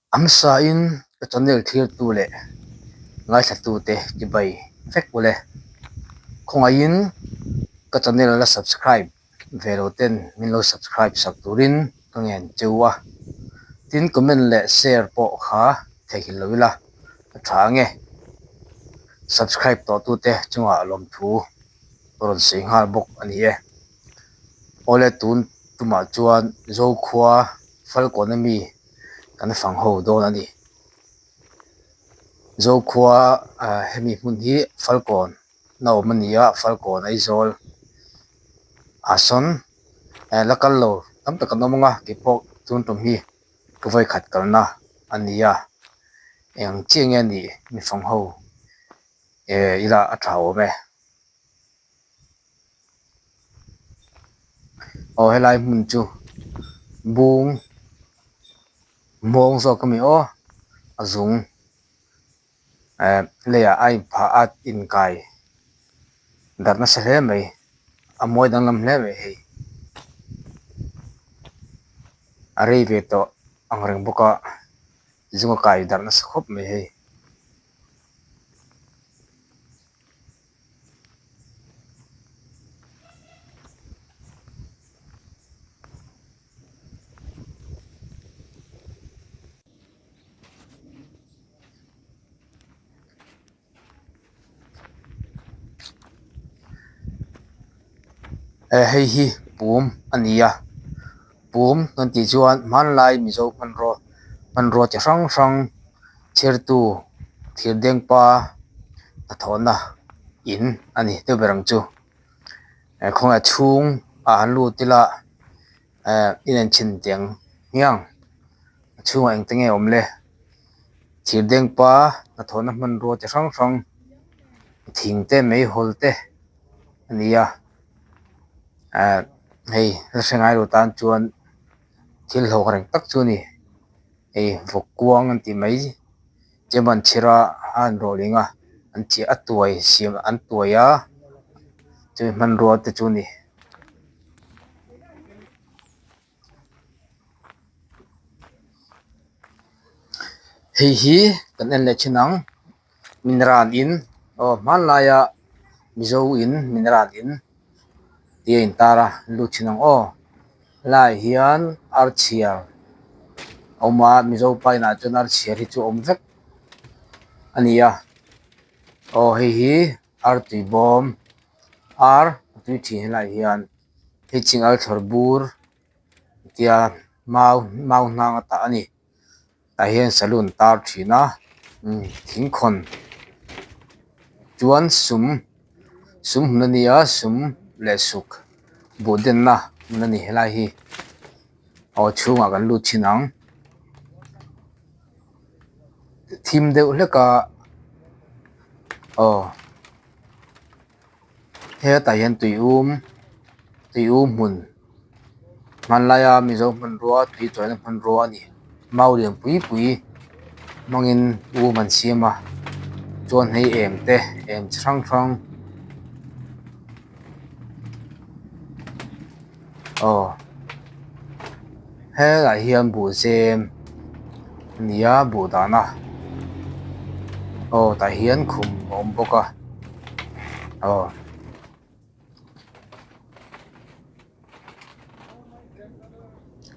Amsa in ka channel thir tu le ngai thla tu te ki bai fek ule khongain ka channel la subscribe velo ten min lo subscribe sak turin ka ngen chewa tin comment le share po kha thei lo la tha nge subscribe to tu te chunga lom thu ron sei ngal bok ani e ole tun tuma chuan zo khwa fal kon mi kan phang ho don ani zo khwa hemi mun hi falcon no mania falcon aizol ason lakal lo tam tak nomonga ki pok chun tum hi kvai khat kalna ania eng chiang ani mi phang ho ila athao me o helai mun chu bung mong zo kami o azung leya ai pha at in kai darna se hle mai amoi dang lam hle mai hei arei ve to angreng boka zunga kai darna se khop mai hei hei hi pum ania pum kan ti chuan man lai mi zo man ro chi hrang hrang thir tu thir deng pa a thona in ani te berang chu khonga chung a han lu tila in an chin tiang hiang chunga eng tenge omle thir deng pa a thona man ro chi hrang hrang thing te mai hol te ania hei la hrengai ro tan chuan thil ho reng tak chu ni hei vok kuang an ti mai cheman chira an rollinga an chi atuai siam an tuaya chu man ro te chu ni hei hi kan en le chinang minran in man laia mizo in minran in ti in tara lu chinang lai hian archial oma mizo paina chun archial hi chu om vek ania hei hi artui bom ar tui thi helai hian hi chingal thor bur tia mau nang ata ani ta hian salon tar thina thing khon chuan sum hnania sum le suk boden na nani helai hi chhunga kan lu chinang thim deuh hleka he ta hian tui mun man laia mizo man ruwa tui chuan man ruwa ani mau lian pui mangin man siama chuan hei em hrang hrang he la hian bu zem nia bu dana ta hian khum om boka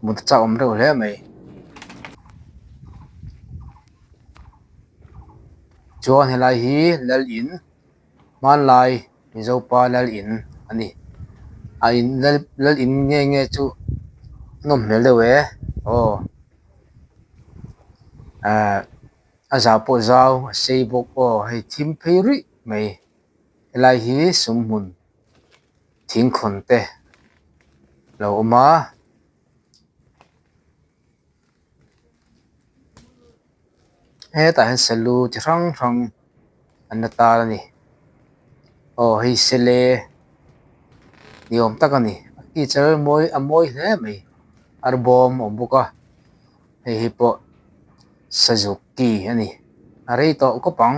một cha om reuh hle mai chuan helai hi lal in man lai mizo pa lal in ani a in lal in nge chu nom hmel deuh a za po zau a sei bok hei thim phei ri mai helai hi sum mun thing khon te lo oma he ta hian salu chi hrang hrang an na tar ani hei sele ni awm tak ani teacher mawi hle mai ar bawm awm bawk a hei hi pawh Suzuki ani a rei tawh kopang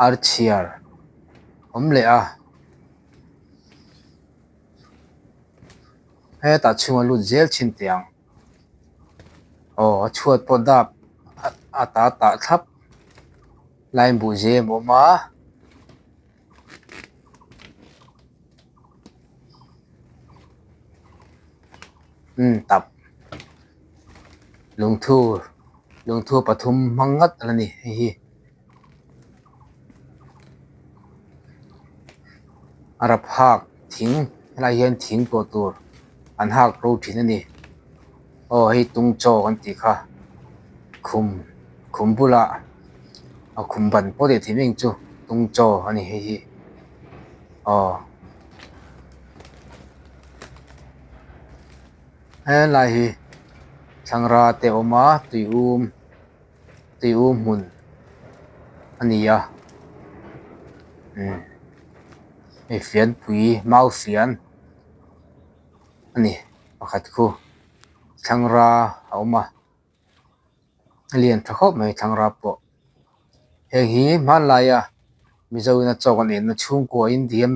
archial awm leh a he ta chunga lut zel chin tiang chuat podap ata ta thap lain bu je mo ma tap lungthu pathum mangat alani hi arap hak thing lai hian thing ko tur an hak ro thin ani hei tung chaw kan ti kha khum bula a khum ban po de thiming chu tung chaw ani hi lai hi thangra te oma tui mun ania ei fian pui mau fian ani pakhat khu thangra a oma lian thakop mai thangra po heng hi hmanlaia mizo na chaw kan en na chhung ko in diam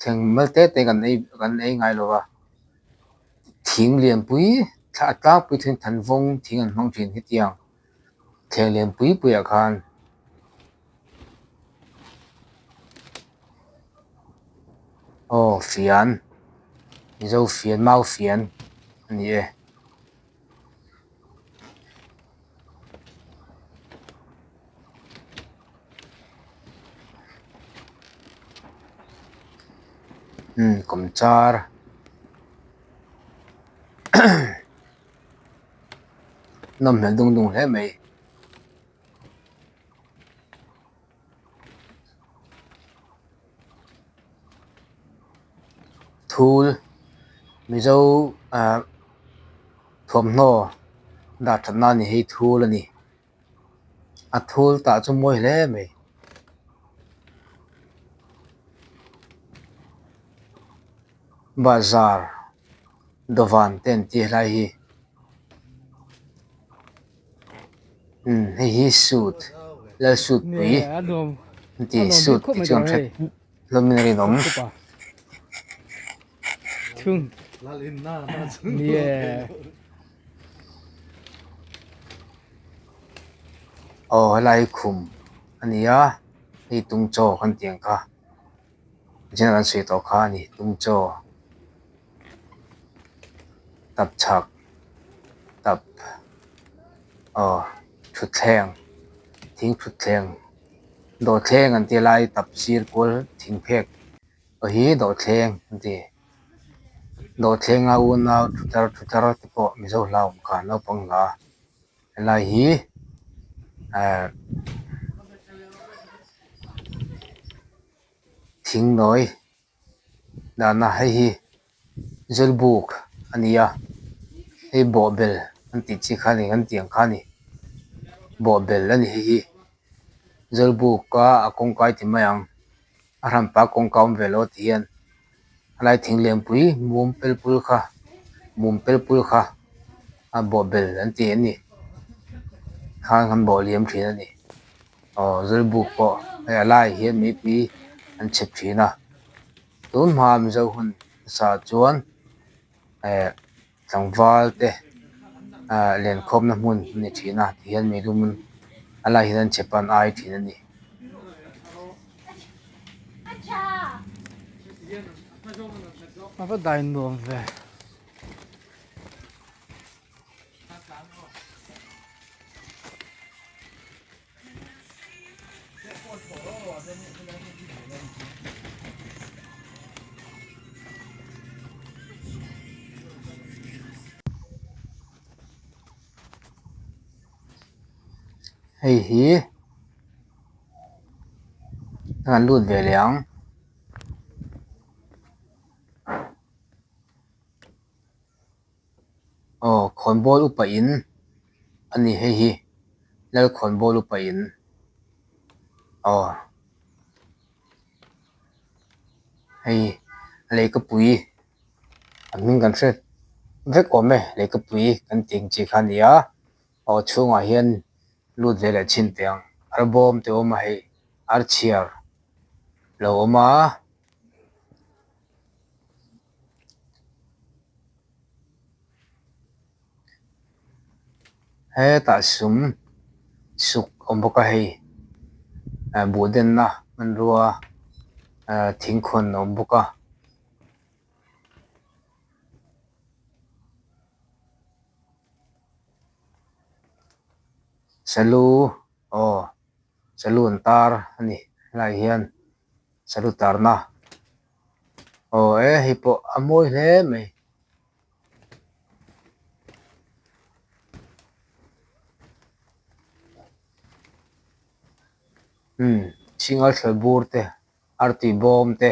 theng mal te kan ei ngai lowa thing lian pui tla pui thing than vong thing an hmang thin hi tiang theng lian pui a khan fian mizo fian mau fian ani komchar nom hmel dung hle mai thul mizo thomno da thana ni hei thul ani a thul ta chu moi hle mai bazar dovan ten ti lai hi hei suit la suit pui ti suit ti chuan thret lomin ri nom chung yeah lai khum ania hei tung chaw kan tiang kha jena kan sui to kha ni tung chaw tap chak tap thutthleng thing thutthleng do thleng an ti lai tap sir kul thing phek hi do thleng an ti do thleng a un na thutar te po mizo hlaum kha no pang la lai hi thing noi dana hi zelbuk ania hei bobel an ti chi khani an tiang khani bobel ani hi zelbuk ka akong kai ti mayang aram pa kong kaum velo tian alai thing lem pui mum pel pul kha a bobel an ti ani khan bo liam thin ani zelbuk po alai hian mi pi an chep thina tun ma mizo hun sa chuan tlangwal te len khom na mun ni thina hian mi lumun ala hian chepan ai thina ni apa dain nom ve hei hi ngan lut ve liang khonbol upa in ani hei hi lal khonbol upa in hei lei ka pui an ming kan hret vek ome lei ka pui kan ting chi khania chhunga hian lut ve le chin tiang album te oma hei archier lo oma he ta sum suk omboka hei buden na man rua thingkhon omboka salu salu an tar ani lai hian salu tar na hi po amoi hle mai singal thlai bur te arti bom te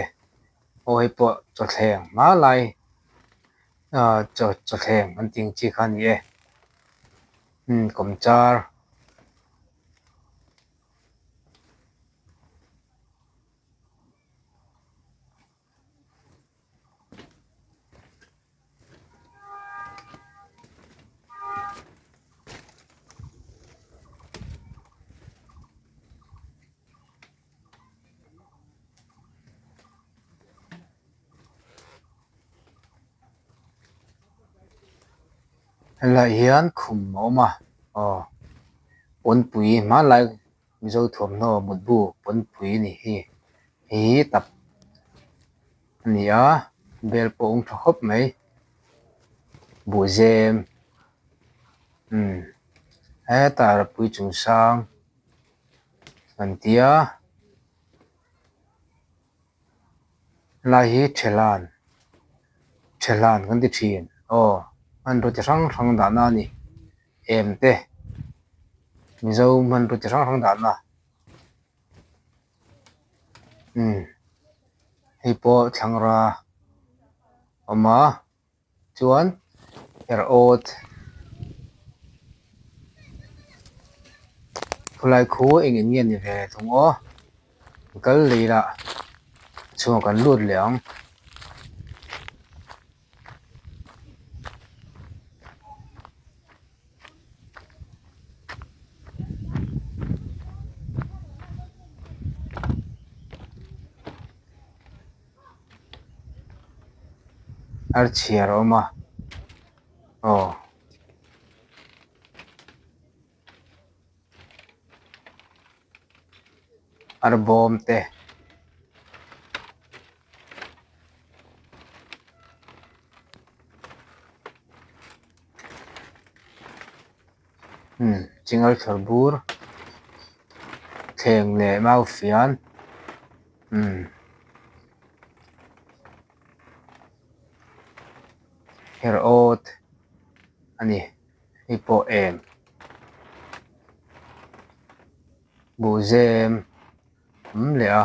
hi po cho thleng ma lai cho thleng an ting chi khan ye komchar lai hian khum oma pon pui ma lai mizo thom no mut bu pon pui ni hi tap ani a bel po ong thop mai bu zem he tar pui chung sang kan tia lai hi thelan kan ti thin man ro chi rang rang da na ni em te mizo man ro chi rang rang da na hi po thangra oma chuan ot khulai khu engin ngen ni ve thung kal leila chuan kan lut leang ar chiar oma ar bom te chingal thar bur thleng le mau fian ot ani hi po em bu zem le a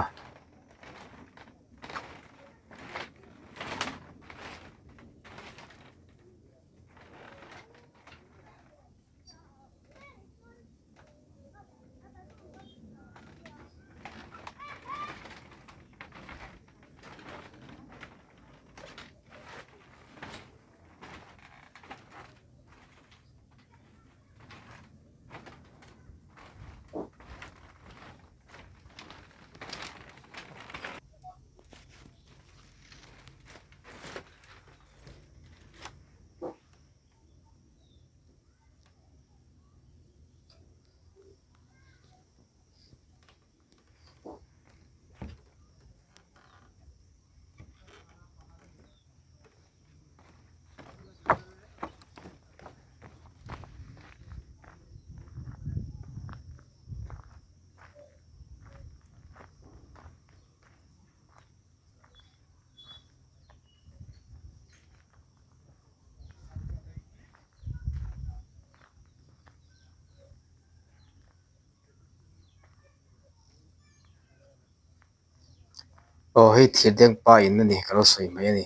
hei thir deng pa in ani kalo soi mai ani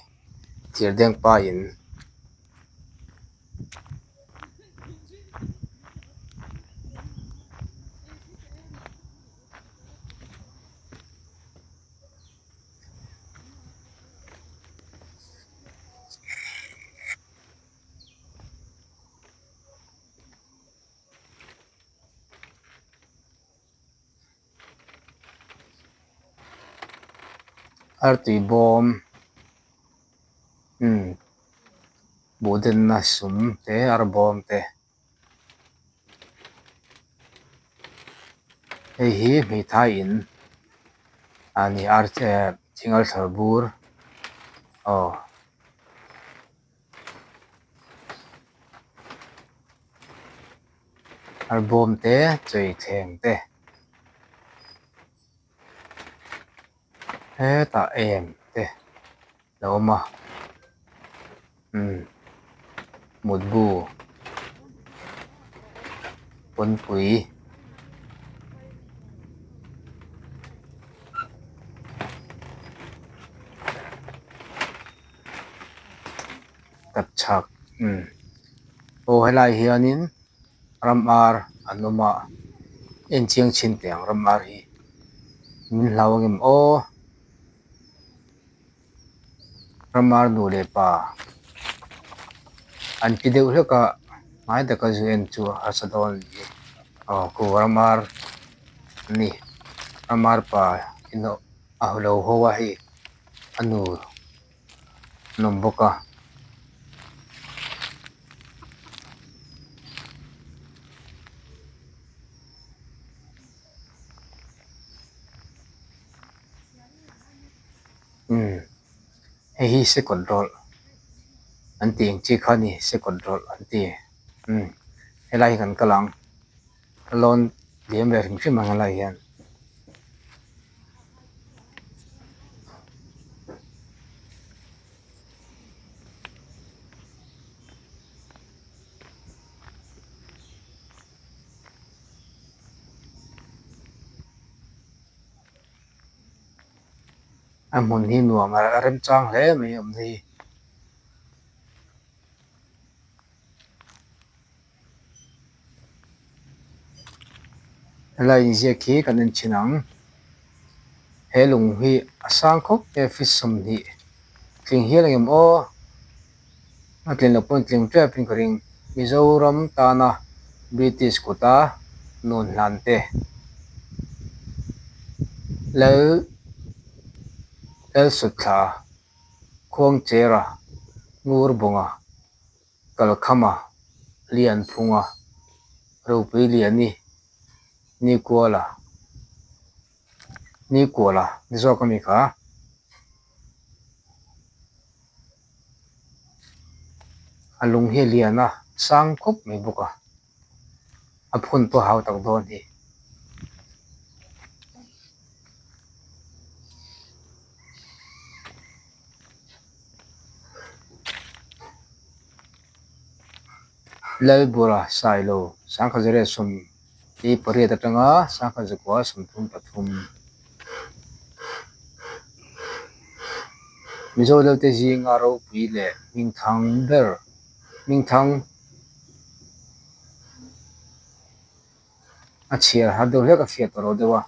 thir deng pa in ar tui bom buden na sum te ar bom te hei hi mi thai in ani arte chingal tharbur oh album te chei theng te he ta em te lo ma mut bu pun pui kat chak o helai hianin ramar anuma en chiang chin teng ramar hi min hlawangim o ramar nu le pa an pideu hleka mai da ka zuen chu hasadon ni ko ramar ni ramar pa ino ahlo howa hi anu nomboka hi se control anti chi khani se control anti helai kan kalang lon diam le rim mang lai yan amun hi nuam rem chang hle mai am hi helai je khi kan en chinang helung hi asang khop te fisum hi tling hi langem o atlen lo pon tling tra pin ring mizoram tana british kota non lante lo el sutha khong chera ngur bunga kalkhama lian phunga rupi liani ni kuala nizo kami ka alung hi liana sang khop mai buka aphun to hau tak don hi Lalbura sailo sangkha jere sum i pari ta tanga sangkha jakwa sum thum pathum mizo dalte ji ngaro pi le mingthang ber mingthang achia hadu le ka fiat ro dewa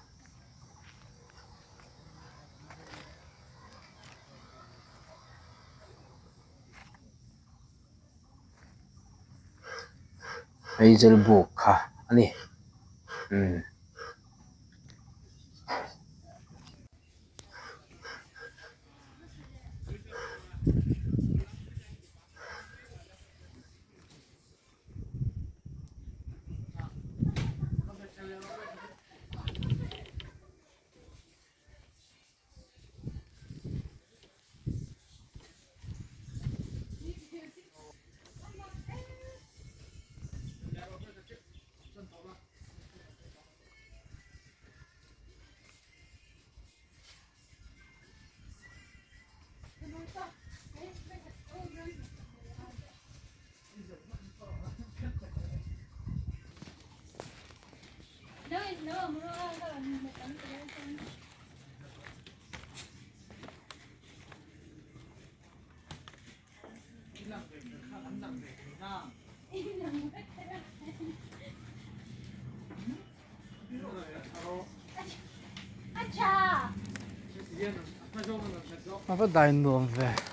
aizel bu kha ani Apa dain nuam ve.